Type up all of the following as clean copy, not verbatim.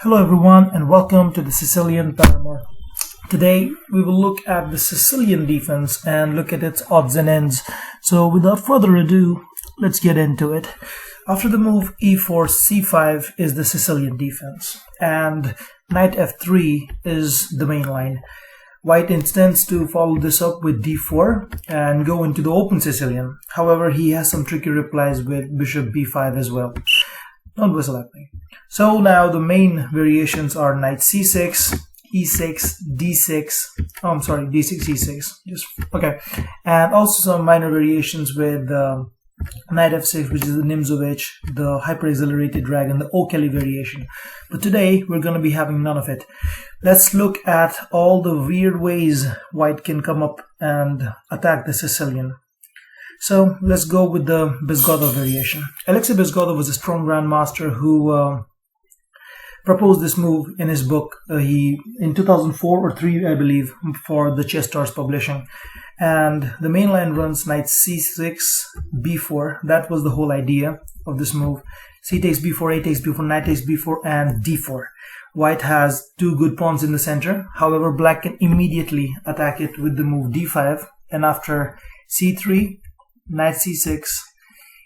Hello everyone and welcome to the Sicilian Paramour. Today we will look at the Sicilian defense and look at its odds and ends. So without further ado, let's get into it. After the move e4, c5 is the Sicilian defense and knight f3 is the main line. White intends to follow this up with d4 and go into the open Sicilian. However, he has some tricky replies with bishop b5 as well. Don't whistle at me. So now the main variations are knight c6, e6, d6, d6, e6, and also some minor variations with knight f6, which is the Nimzovich, the hyper-accelerated dragon, the O'Kelly variation. But today we're going to be having none of it. Let's look at all the weird ways white can come up and attack the Sicilian. So let's go with the Bezgodov variation. Alexei Bezgodov was a strong grandmaster who proposed this move in his book. In 2004 or 3, I believe, for the Chess Stars publishing. And the main line runs knight c6, b4. That was the whole idea of this move. C takes b4, a takes b4, knight takes b4, and d4. White has two good pawns in the center. However, black can immediately attack it with the move d5. And after c3, knight c6,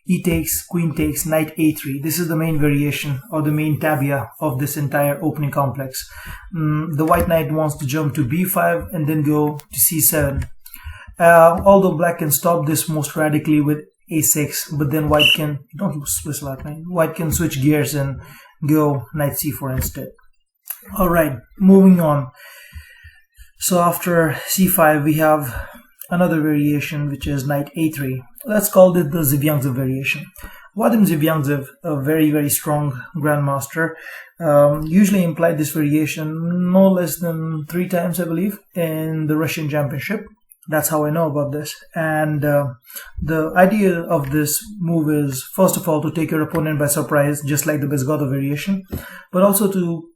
e takes, queen takes, knight a3. This is the main variation or the main tabia of this entire opening complex. The white knight wants to jump to b5 and then go to c7. Although black can stop this most radically with a6, but then white can, white can switch gears and go knight c4 instead. Alright, moving on. So after c5 we have another variation, which is knight a3. Let's call it the Zvyagintsev variation. Vadim Zvyagintsev, a very strong grandmaster, usually implied this variation no less than 3 times, I believe, in the Russian championship. That's how I know about this. And the idea of this move is, first of all, to take your opponent by surprise, just like the Bezgodov variation, but also to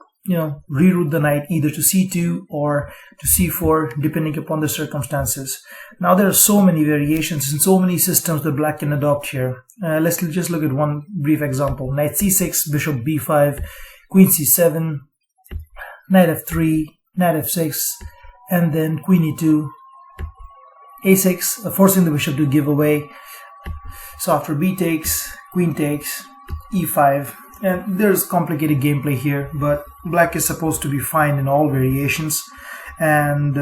reroute the knight either to c2 or to c4, depending upon the circumstances. Now there are so many variations and so many systems that black can adopt here. Let's just look at one brief example. Knight c6, bishop b5, queen c7, knight f3, knight f6, and then queen e2, a6, forcing the bishop to give away. So after b takes, queen takes, e5. And there's complicated gameplay here, but black is supposed to be fine in all variations, and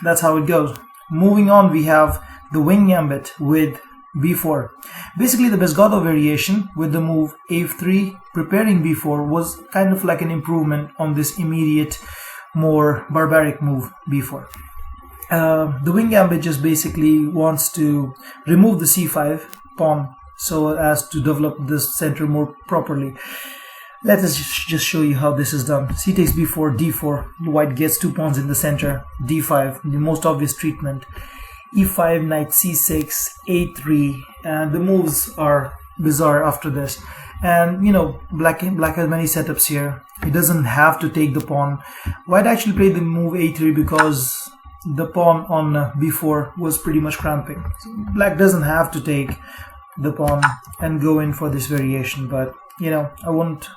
that's how it goes. Moving on, we have the wing gambit with b4. Basically, the Bezgodov variation with the move a3, preparing b4, was kind of like an improvement on this immediate, more barbaric move b4. The wing gambit just basically wants to remove the c5 pawn so as to develop this center more properly. Let us just show you how this is done. C takes b4, d4, white gets 2 pawns in the center, d5, the most obvious treatment, e5, knight c6, a3, and the moves are bizarre after this. And black has many setups here. He doesn't have to take the pawn. White actually played the move a3 because the pawn on b4 was pretty much cramping. So black doesn't have to take the pawn and go in for this variation, but I won't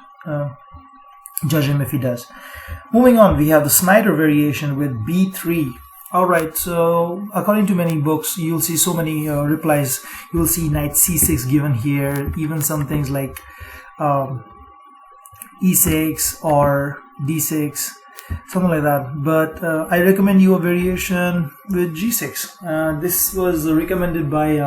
judge him if he does. Moving on, we have the Snyder variation with b3. Alright, so according to many books, you'll see so many replies. You'll see knight c6 given here, even some things like e6 or d6, something like that. But I recommend you a variation with g6. This was recommended by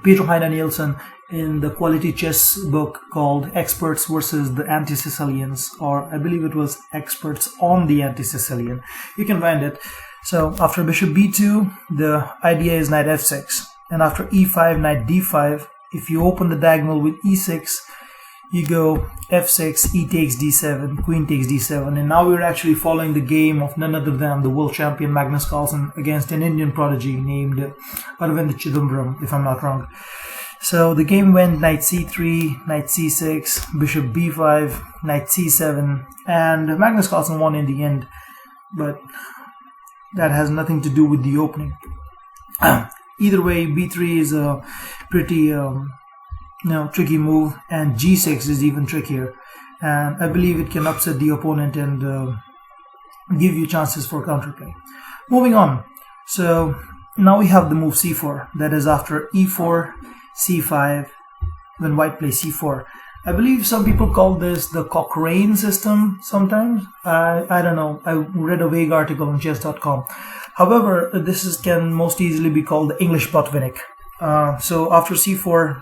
Peter Heine Nielsen in the quality chess book called Experts versus the Anti-Sicilians, or I believe it was Experts on the Anti-Sicilian. You can find it. So after bishop b2, the idea is knight f6, and after e5, knight d5. If you open the diagonal with e6, you go f6, e takes d7, queen takes d7, and now we're actually following the game of none other than the world champion Magnus Carlsen against an Indian prodigy named Arvind Chidambaram, if I'm not wrong. So the game went knight c3, knight c6, bishop b5, knight c7, and Magnus Carlsen won in the end, but that has nothing to do with the opening. Either way, b3 is a pretty tricky move, and g6 is even trickier. and I believe it can upset the opponent and give you chances for counterplay. Moving on, so now we have the move c4, that is after e4, c5, when white plays c4. I believe some people call this the Cochrane system sometimes. I don't know. I read a vague article on chess.com. However, this can most easily be called the English Botvinnik. So after c4,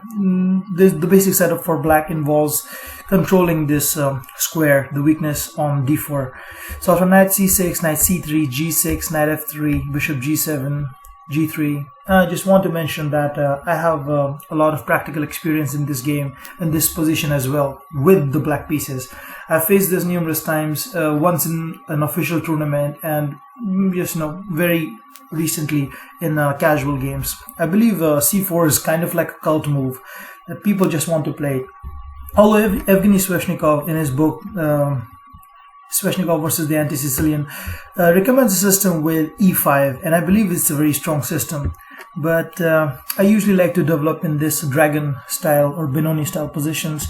the basic setup for black involves controlling this square, the weakness on d4. So after knight c6, knight c3, g6, knight f3, bishop g7, g3. I just want to mention that I have a lot of practical experience in this game and this position as well with the black pieces. I've faced this numerous times, once in an official tournament and just very recently in casual games. I believe c4 is kind of like a cult move that people just want to play. Although Evgeny Sveshnikov in his book Sveshnikov versus the Anti-Sicilian recommends a system with e5, and I believe it's a very strong system, but I usually like to develop in this dragon style or Benoni style positions.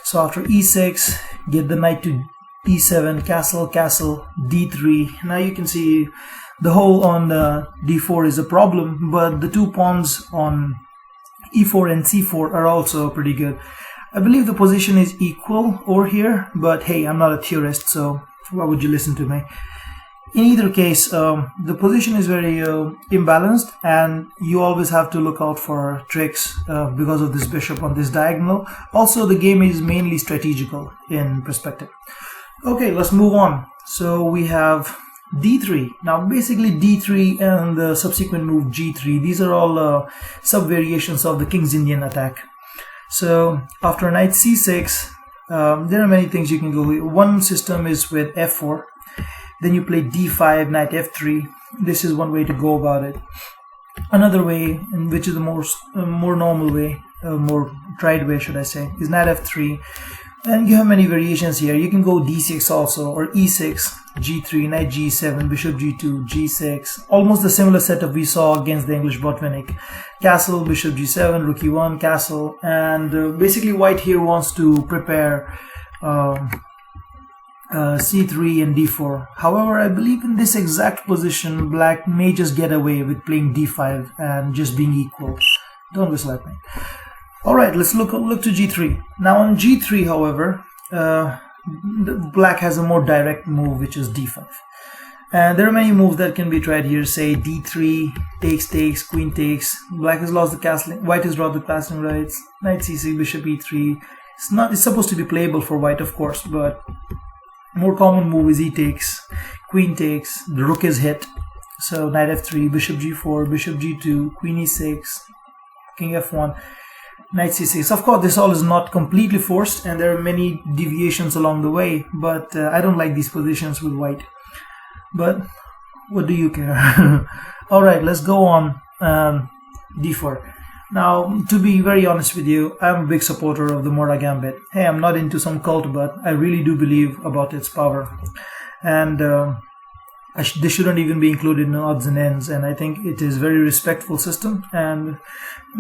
So after e6, get the knight to e7, castle, castle, d3. Now you can see the hole on d4 is a problem, but the two pawns on e4 and c4 are also pretty good. I believe the position is equal over here, but hey, I'm not a theorist, so why would you listen to me? In either case, the position is very imbalanced, and you always have to look out for tricks because of this bishop on this diagonal. Also, the game is mainly strategical in perspective. Okay, let's move on. So we have d3. Now basically d3 and the subsequent move g3, these are all sub-variations of the King's Indian attack. So after knight c6, there are many things you can go with. One system is with f4, then you play d5, knight f3. This is one way to go about it. Another way, which is the more normal way, more tried way should I say, is knight f3. And you have many variations here. You can go d6 also, or e6, g3, knight g7, bishop g2, g6. Almost the similar setup we saw against the English Botvinnik. Castle, bishop g7, rook e1, castle. And basically white here wants to prepare c3 and d4. However, I believe in this exact position, black may just get away with playing d5 and just being equal. Don't whistle at me. Alright, let's look to g3. Now on g3, however, black has a more direct move, which is d5. And there are many moves that can be tried here, say d3, takes, queen takes. Black has lost the castling, white has dropped the castling rights, knight c6, bishop e3. It's supposed to be playable for white, of course, but more common move is e takes, queen takes, the rook is hit. So knight f3, bishop g4, bishop g2, queen e6, king f1. Knight c6. Of course, this all is not completely forced, and there are many deviations along the way, but I don't like these positions with white. But what do you care? Alright, let's go on d4. Now, to be very honest with you, I'm a big supporter of the Mora Gambit. Hey, I'm not into some cult, but I really do believe about its power. And this shouldn't even be included in odds and ends, and I think it is a very respectful system and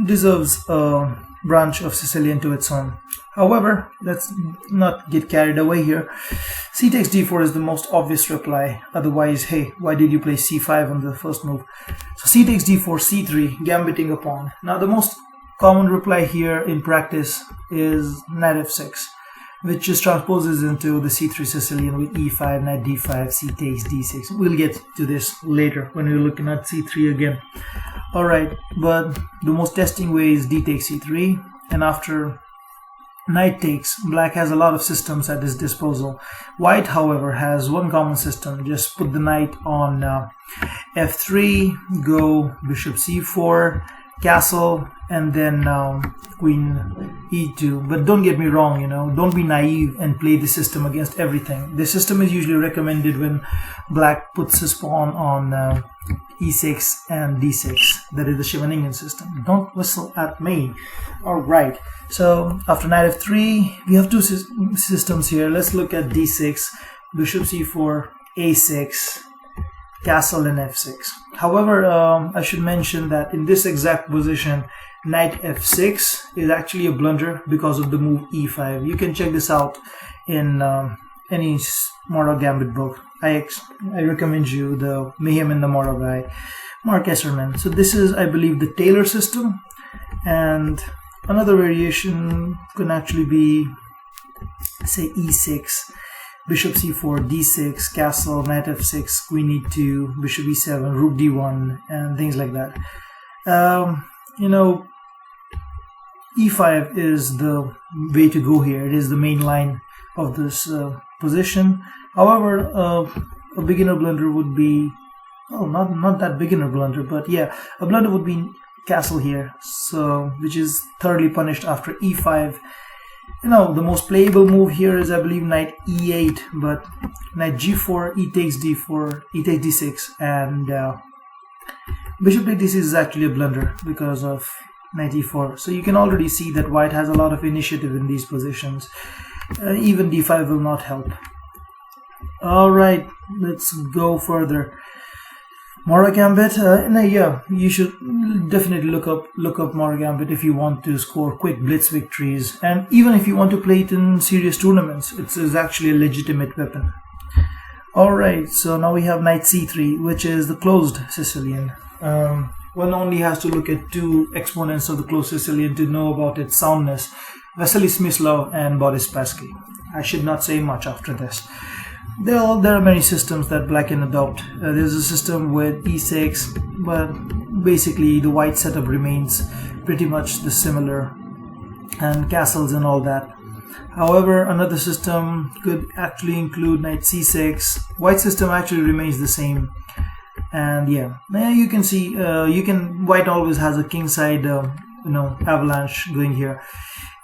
deserves a branch of Sicilian to its own. However, let's not get carried away here. C takes d4 is the most obvious reply. Otherwise, hey, why did you play c5 on the first move? So c takes d4, c3, gambiting a pawn. Now the most common reply here in practice is knight f6, which just transposes into the c3 Sicilian with e5, knight d5, c takes d6. We'll get to this later when we're looking at c3 again. Alright, but the most testing way is d takes c3, and after knight takes, black has a lot of systems at his disposal. White, however, has one common system. Just put the knight on f3, go bishop c4, castle, and then queen e2. But don't get me wrong, don't be naive and play the system against everything. The system is usually recommended when black puts his pawn on e6 and d6. That is the Scheveningen system. Don't whistle at me. Alright, so after knight f3, we have two systems here. Let's look at d6, bishop c4, a6, castle, and f6. However, I should mention that in this exact position, knight f6 is actually a blunder because of the move e5. You can check this out in any Mortal Gambit book. I recommend you the Mayhem in the Mortal by Mark Esserman. So this is, I believe, the Taylor system, and another variation can actually be, say, e6, bishop c4, d6, castle, knight f6, queen e2, bishop e7, rook d1, and things like that. e5 is the way to go here. It is the main line of this position. However, a beginner blunder would be, not that beginner blunder, but yeah, a blunder would be castle here, so which is thoroughly punished after e5. The most playable move here is, I believe, knight e8, but knight g4, e takes d4, e takes d6, and bishop takes d6 is actually a blunder because of knight e4. So you can already see that white has a lot of initiative in these positions. Even d5 will not help. Alright, let's go further. Mortal Gambit, yeah, you should definitely look up Mortal Gambit if you want to score quick blitz victories, and even if you want to play it in serious tournaments, it's actually a legitimate weapon. Alright, so now we have knight c3, which is the closed Sicilian. One only has to look at two exponents of the closed Sicilian to know about its soundness: Vasily Smyslov and Boris Spassky. I should not say much after this. There are many systems that black can adopt. There's a system with e6, but basically the white setup remains pretty much the similar, and castles and all that. However, another system could actually include knight c6. White system actually remains the same, and yeah, you can see white always has a kingside avalanche going here.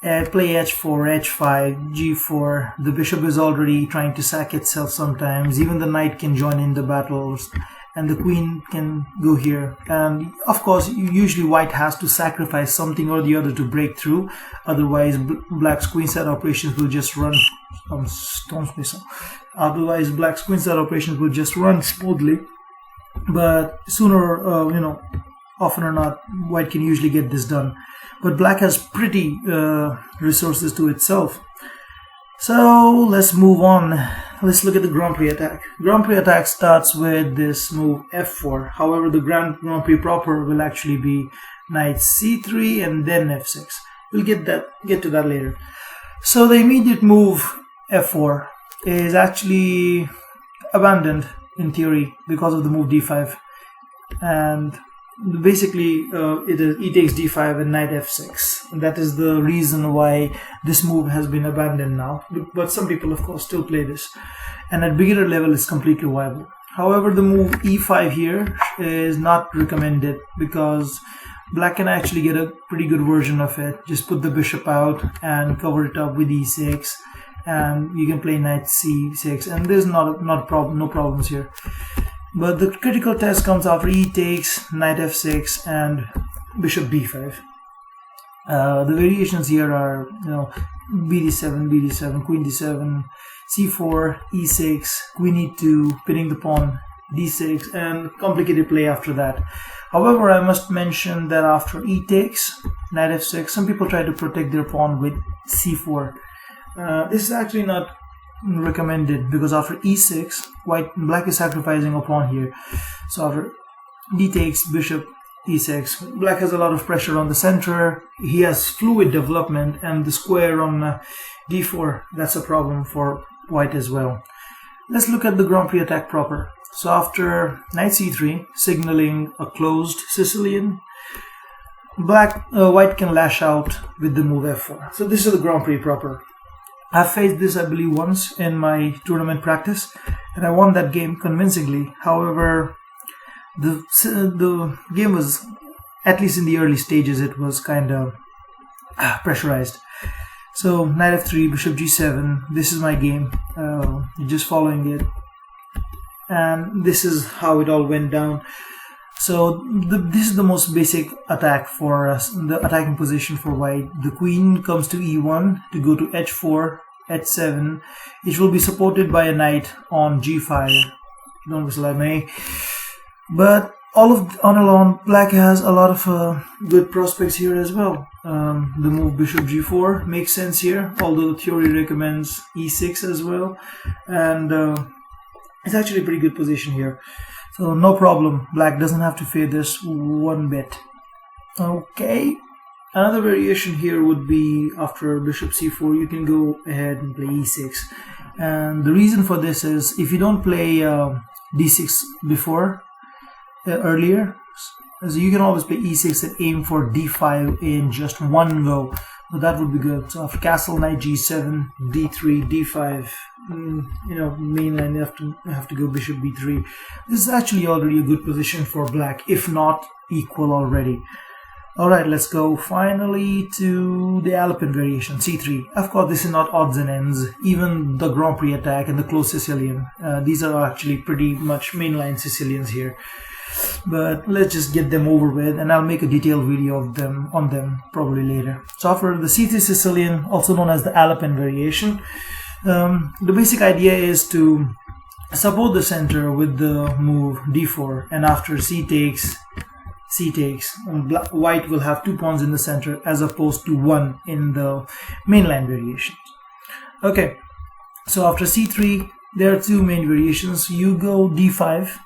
Play h4, h5, g4. The bishop is already trying to sack itself sometimes. Even the knight can join in the battles, and the queen can go here. And of course, usually white has to sacrifice something or the other to break through. Otherwise, black's queenside operations will just run. Otherwise, black's queenside operations will just run smoothly. But sooner, often or not, white can usually get this done. But black has pretty resources to itself. So let's move on. Let's look at the Grand Prix attack. Grand Prix attack starts with this move f4. However, the Grand Prix proper will actually be knight c3 and then f6. We'll get to that later. So the immediate move f4 is actually abandoned in theory because of the move d5, and basically it is e takes d5 and knight f6. And that is the reason why this move has been abandoned now, but some people of course still play this, and at beginner level it's completely viable. However, the move e5 here is not recommended because black can actually get a pretty good version of it. Just put the bishop out and cover it up with e6, and you can play knight c6, and there's no problems here. But the critical test comes after e takes, knight f6, and bishop b5. The variations here are, bd7, bd7, queen d7, c4, e6, queen e2, pinning the pawn, d6, and complicated play after that. However, I must mention that after e takes, knight f6, some people try to protect their pawn with c4. This is actually not recommended because after e6, black is sacrificing a pawn here. So after d takes, bishop e6, black has a lot of pressure on the center. He has fluid development, and the square on d4, that's a problem for white as well. Let's look at the Grand Prix attack proper. So after knight c3, signaling a closed Sicilian, white can lash out with the move f4. So this is the Grand Prix proper. I've faced this, I believe, once in my tournament practice, and I won that game convincingly. However, the game was, at least in the early stages, it was kind of pressurized. So knight f3, bishop g7, this is my game. Just following it, and this is how it all went down. So this is the most basic attack for us, the attacking position for white. The queen comes to e1 to go to h4, h7. It will be supported by a knight on g5. Don't whistle at me. But on along, black has a lot of good prospects here as well. The move bishop g4 makes sense here, although the theory recommends e6 as well, and it's actually a pretty good position here. So no problem, black doesn't have to fear this one bit. Okay, another variation here would be after bishop c4, you can go ahead and play e6. And the reason for this is if you don't play d6 before, earlier, so you can always play e6 and aim for d5 in just one go. So that would be good. So after castle, knight g7, d3, d5, you know, mainline, you have to go bishop b3. This is actually already a good position for black, if not equal already. Alright, let's go finally to the Alpine variation, c3. Of course, this is not odds and ends. Even the Grand Prix attack and the close Sicilian, these are actually pretty much mainline Sicilians here. But let's just get them over with, and I'll make a detailed video of them probably later. So after the c3 Sicilian, also known as the Alpine variation, the basic idea is to support the center with the move d4, and after c takes, white will have 2 pawns in the center as opposed to 1 in the mainline variation. Okay, so after c3, there are 2 main variations. You go d5,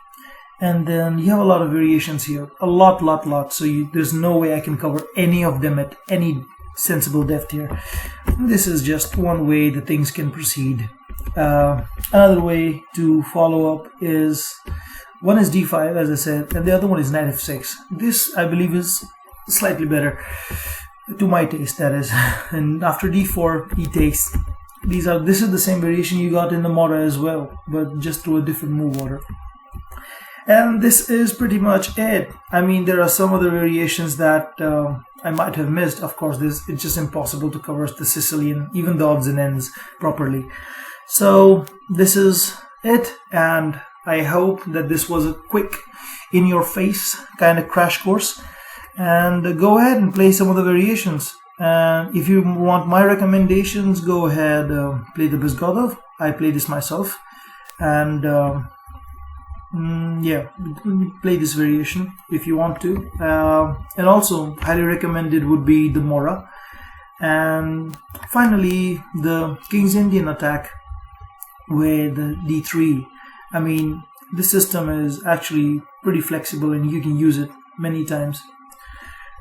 and then you have a lot of variations here, a lot. So there's no way I can cover any of them at any sensible depth here. This is just one way that things can proceed. Another way to follow up is, one is d5, as I said, and the other one is knight f6. This, I believe, is slightly better to my taste, that is. And after d4, e takes. This is the same variation you got in the Mora as well, but just through a different move order. And this is pretty much it. I mean, there are some other variations that I might have missed. Of course, it's just impossible to cover the Sicilian, even the odds and ends, properly. So this is it, and I hope that this was a quick, in-your-face kind of crash course. And go ahead and play some of the variations. And if you want my recommendations, go ahead, play the Bezgodov. I play this myself, and yeah, play this variation if you want to. And also, highly recommended would be the Mora. And finally, the King's Indian attack with d3. I mean, this system is actually pretty flexible and you can use it many times.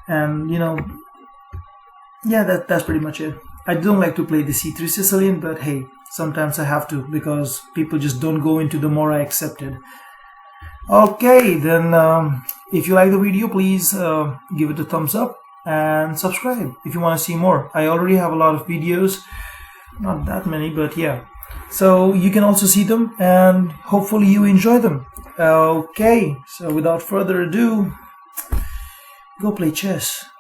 And you know, yeah, that's pretty much it. I don't like to play the c3 Sicilian, but hey, sometimes I have to, because people just don't go into the Mora accepted. Okay, then if you like the video, please give it a thumbs up and subscribe if you want to see more. I already have a lot of videos, not that many, but yeah. So you can also see them, and hopefully you enjoy them. Okay, so without further ado, go play chess.